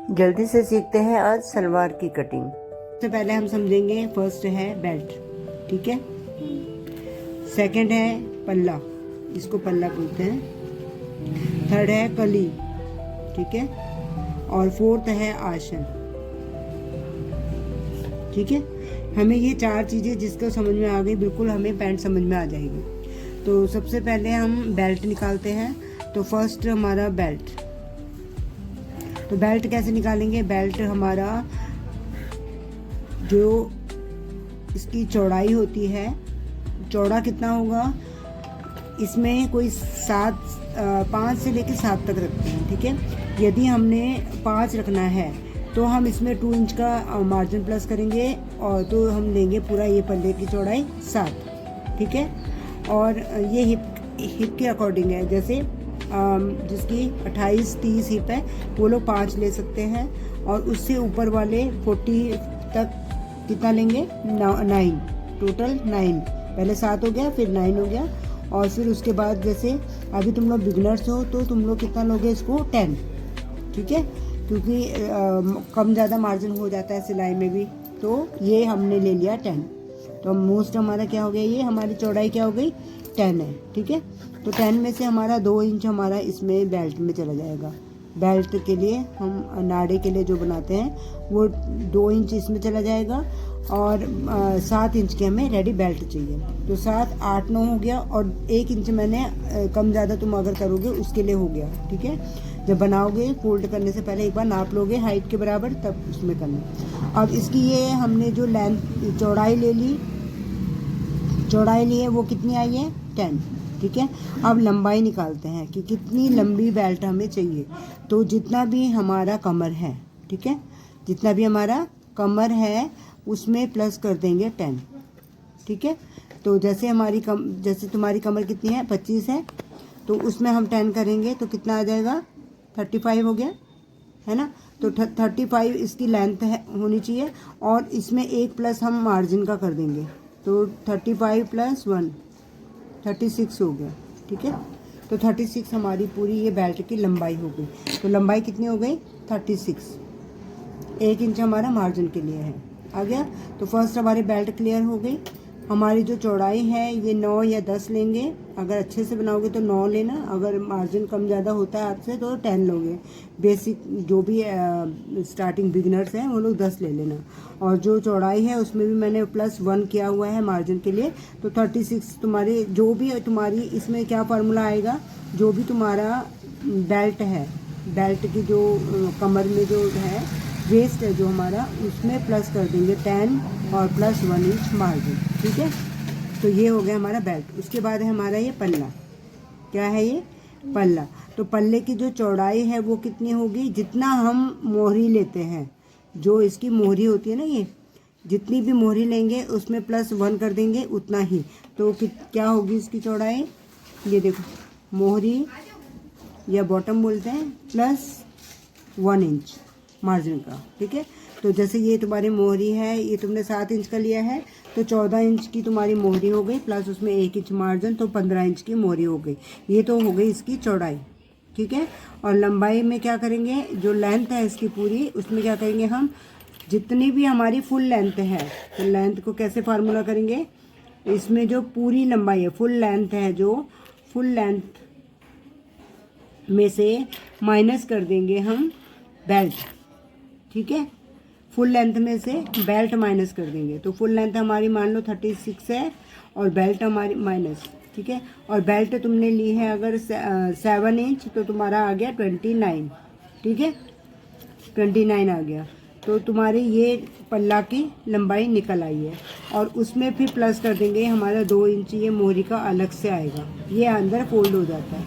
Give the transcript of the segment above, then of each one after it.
जल्दी से सीखते हैं आज सलवार की कटिंग। सबसे पहले हम समझेंगे, फर्स्ट है बेल्ट, ठीक है। सेकंड है पल्ला, इसको पल्ला बोलते हैं। थर्ड है कली, ठीक है। और फोर्थ है आसन, ठीक है। हमें ये चार चीज़ें जिसको समझ में आ गई, बिल्कुल हमें पैंट समझ में आ जाएगी। तो सबसे पहले हम बेल्ट निकालते हैं। तो फर्स्ट हमारा बेल्ट, तो बेल्ट कैसे निकालेंगे? बेल्ट हमारा जो इसकी चौड़ाई होती है, चौड़ा कितना होगा, इसमें कोई 5 से लेकर 7 तक रखते हैं, ठीक है। यदि हमने 5 रखना है तो हम इसमें 2 इंच का मार्जिन प्लस करेंगे, और तो हम लेंगे पूरा ये पल्ले की चौड़ाई 7, ठीक है। और ये हिप के अकॉर्डिंग है, जैसे जिसकी 28-30 हिप है वो लोग 5 ले सकते हैं, और उससे ऊपर वाले 40 तक कितना लेंगे? 9, टोटल 9। पहले 7 हो गया, फिर 9 हो गया, और फिर उसके बाद जैसे अभी तुम लोग बिगनर्स हो तो तुम लोग कितना लोगे? इसको 10, ठीक है, क्योंकि कम ज़्यादा मार्जिन हो जाता है सिलाई में भी। तो ये हमने ले लिया 10। तो मोस्ट हमारा क्या हो गया? ये हमारी चौड़ाई क्या हो गई? 10 है, ठीक है। तो 10 में से हमारा 2 इंच हमारा इसमें बेल्ट में चला जाएगा। बेल्ट के लिए हम नाड़े के लिए जो बनाते हैं वो 2 इंच इसमें चला जाएगा, और 7 इंच की हमें रेडी बेल्ट चाहिए। तो 7, 8, 9 हो गया, और 1 इंच मैंने कम ज़्यादा तुम अगर करोगे उसके लिए हो गया, ठीक है। जब बनाओगे फोल्ड करने से पहले एक बार नाप लोगे हाइट के बराबर, तब उसमें करना। अब इसकी ये हमने जो लेंथ चौड़ाई ले ली, चौड़ाई ली है वो कितनी आई है? 10, ठीक है। अब लंबाई निकालते हैं कि कितनी लंबी बेल्ट हमें चाहिए। तो जितना भी हमारा कमर है, ठीक है, जितना भी हमारा कमर है उसमें प्लस कर देंगे 10, ठीक है। तो जैसे जैसे तुम्हारी कमर कितनी है? 25 है, तो उसमें हम 10 करेंगे तो कितना आ जाएगा? 35 हो गया, है ना। तो 35 इसकी लेंथ होनी चाहिए, और इसमें 1 प्लस हम मार्जिन का कर देंगे, तो 35 + 1 36 हो गया, ठीक है। तो 36 हमारी पूरी ये बेल्ट की लंबाई हो गई। तो लंबाई कितनी हो गई? 36। 1 इंच हमारा मार्जिन के लिए है, आ गया। तो फर्स्ट हमारी बेल्ट क्लियर हो गई। हमारी जो चौड़ाई है ये 9 या 10 लेंगे। अगर अच्छे से बनाओगे तो 9 लेना, अगर मार्जिन कम ज़्यादा होता है आपसे तो 10 लोगे। बेसिक जो भी स्टार्टिंग बिगिनर्स हैं वो लोग 10 ले लेना। और जो चौड़ाई है उसमें भी मैंने +1 किया हुआ है मार्जिन के लिए। तो 36 तुम्हारी, जो भी तुम्हारी इसमें क्या फार्मूला आएगा, जो भी तुम्हारा बेल्ट है, बेल्ट की जो कमर में जो है वेस्ट है जो हमारा, उसमें प्लस कर देंगे 10 और +1 इंच मार्जिन, ठीक है। तो ये हो गया हमारा बेल्ट। उसके बाद है हमारा ये पल्ला। क्या है ये? पल्ला। तो पल्ले की जो चौड़ाई है वो कितनी होगी? जितना हम मोहरी लेते हैं, जो इसकी मोहरी होती है ना, ये जितनी भी मोहरी लेंगे उसमें +1 कर देंगे उतना ही। तो क्या होगी इसकी चौड़ाई? ये देखो, मोहरी या बॉटम बोलते हैं, +1 इंच मार्जिन का, ठीक है। तो जैसे ये तुम्हारी मोहरी है, ये तुमने 7 इंच का लिया है, तो 14 इंच की तुम्हारी मोहरी हो गई, प्लस उसमें 1 इंच मार्जिन, तो 15 इंच की मोहरी हो गई। ये तो हो गई इसकी चौड़ाई, ठीक है। और लंबाई में क्या करेंगे? जो लेंथ है इसकी पूरी, उसमें क्या करेंगे हम? जितनी भी हमारी फुल लेंथ है, तो लेंथ को कैसे फार्मूला करेंगे? इसमें जो पूरी लंबाई है, फुल लेंथ है, जो फुल लेंथ में से माइनस कर देंगे हम बेल्ट, ठीक है। फुल लेंथ में से बेल्ट माइनस कर देंगे। तो फुल लेंथ हमारी मान लो 36 है, और बेल्ट हमारी माइनस, ठीक है। और बेल्ट तुमने ली है अगर 7 इंच, तो तुम्हारा आ गया 29, ठीक है, 29 आ गया। तो तुम्हारी ये पल्ला की लंबाई निकल आई है, और उसमें फिर प्लस कर देंगे हमारा 2 इंच ये मोहरी का अलग से आएगा, ये अंदर फोल्ड हो जाता है,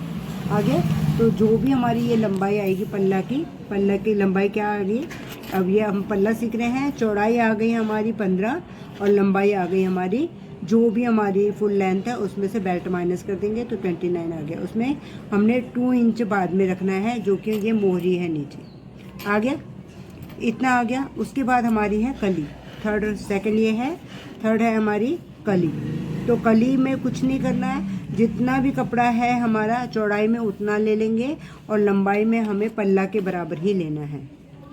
आगे। तो जो भी हमारी ये लंबाई आएगी पल्ला की लंबाई क्या आ गई? अब ये हम पल्ला सीख रहे हैं। चौड़ाई आ गई हमारी 15, और लंबाई आ गई हमारी, जो भी हमारी फुल लेंथ है उसमें से बेल्ट माइनस कर देंगे, तो 29 आ गया। उसमें हमने 2 इंच बाद में रखना है, जो कि ये मोहरी है नीचे, आ गया, इतना आ गया। उसके बाद हमारी है कली, सेकंड ये है, थर्ड है हमारी कली। तो कली में कुछ नहीं करना है, जितना भी कपड़ा है हमारा चौड़ाई में उतना ले लेंगे, और लंबाई में हमें पल्ला के बराबर ही लेना है,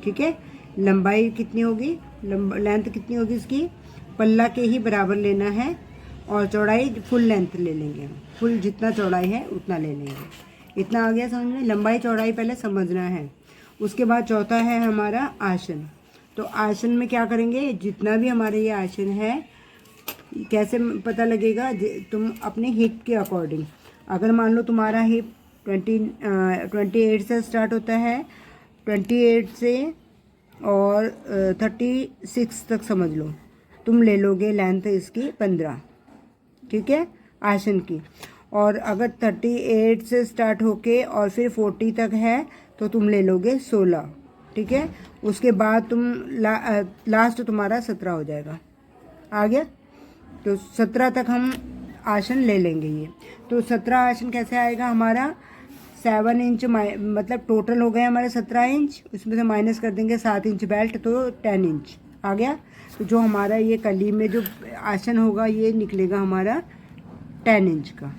ठीक है। लंबाई कितनी होगी, लेंथ कितनी होगी इसकी, पल्ला के ही बराबर लेना है और चौड़ाई फुल लेंथ ले लेंगे हम, फुल जितना चौड़ाई है उतना ले लेंगे। इतना आ गया समझ में, लंबाई चौड़ाई पहले समझना है। उसके बाद चौथा है हमारा आसन। तो आसन में क्या करेंगे, जितना भी हमारे ये आसन है कैसे पता लगेगा, तुम अपने हिप के अकॉर्डिंग, अगर मान लो तुम्हारा हिप 28 से स्टार्ट होता है, 28 से और 36 तक समझ लो, तुम ले लोगे लेंथ इसकी 15, ठीक है, आसन की। और अगर 38 से स्टार्ट होके और फिर 40 तक है तो तुम ले लोगे 16, ठीक है। उसके बाद तुम लास्ट तुम्हारा 17 हो जाएगा, आ गया। तो 17 तक हम आसन ले लेंगे ये। तो 17 आसन कैसे आएगा हमारा, 7 इंच मतलब टोटल हो गए हमारे 17 इंच, उसमें से माइनस कर देंगे 7 इंच बेल्ट, तो 10 इंच आ गया। तो जो हमारा ये कली में जो आसन होगा ये निकलेगा हमारा 10 इंच का,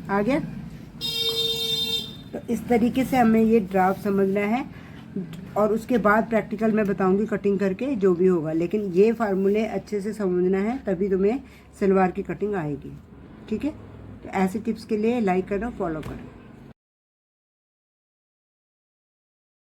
आ गया। तो इस तरीके से हमें ये ड्राफ्ट समझना है और उसके बाद प्रैक्टिकल मैं बताऊंगी कटिंग करके जो भी होगा, लेकिन ये फार्मूले अच्छे से समझना है तभी तुम्हें सलवार की कटिंग आएगी, ठीक है। तो ऐसे टिप्स के लिए लाइक करो, फॉलो करो।